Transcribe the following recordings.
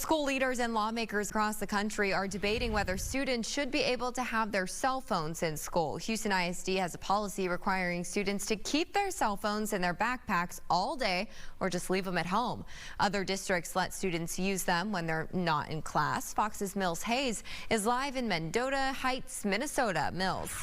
School leaders and lawmakers across the country are debating whether students should be able to have their cell phones in school. Houston ISD has a policy requiring students to keep their cell phones in their backpacks all day or just leave them at home. Other districts let students use them when they're not in class. Fox's Mills Hayes is live in Mendota Heights, Minnesota. Mills.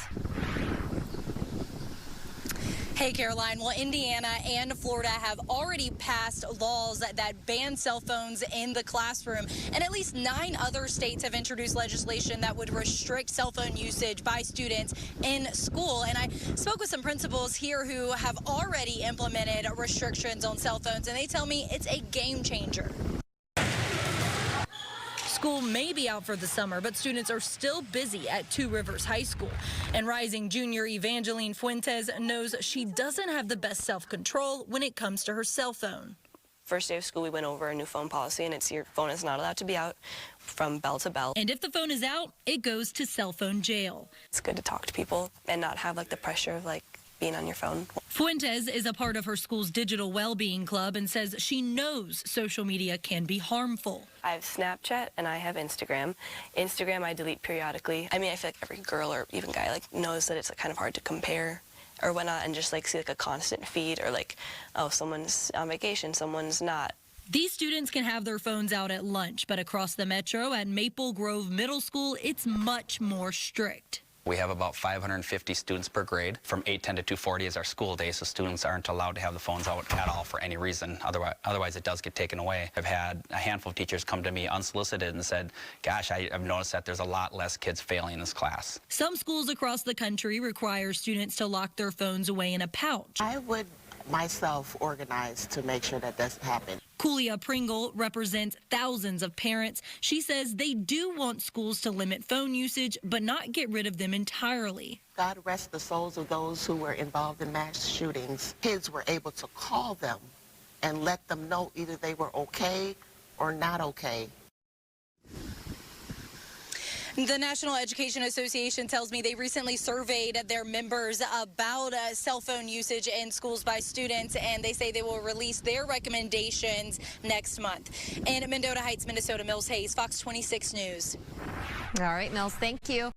Hey, Caroline. Well, Indiana and Florida have already passed laws that ban cell phones in the classroom, and at least 9 other states have introduced legislation that would restrict cell phone usage by students in school. And I spoke with some principals here who have already implemented restrictions on cell phones, and they tell me it's a game changer. School may be out for the summer, but students are still busy at Two Rivers High School. And rising junior Evangeline Fuentes knows she doesn't have the best self-control when it comes to her cell phone. First day of school, we went over a new phone policy, and it's your phone is not allowed to be out from bell to bell. And if the phone is out, it goes to cell phone jail. It's good to talk to people and not have the pressure of being on your phone. Fuentes is a part of her school's digital well-being club and says she knows social media can be harmful. I have Snapchat and I have Instagram. Instagram I delete periodically. I mean, I feel like every girl or even guy knows that it's kind of hard to compare or whatnot and just see a constant feed or oh, someone's on vacation, someone's not. These students can have their phones out at lunch, but across the metro at Maple Grove Middle School, it's much more strict. We have about 550 students per grade. From 8:10 to 2:40 is our school day, so students aren't allowed to have the phones out at all for any reason. Otherwise, it does get taken away. I've had a handful of teachers come to me unsolicited and said, gosh, I've noticed that there's a lot less kids failing this class. Some schools across the country require students to lock their phones away in a pouch. I would myself organize to make sure that doesn't happen. Kulia Pringle represents thousands of parents. She says they do want schools to limit phone usage, but not get rid of them entirely. God rest the souls of those who were involved in mass shootings. Kids were able to call them and let them know either they were okay or not okay. The National Education Association tells me they recently surveyed their members about cell phone usage in schools by students, and they say they will release their recommendations next month. In Mendota Heights, Minnesota, Mills Hayes, Fox 26 News. All right, Mills, thank you.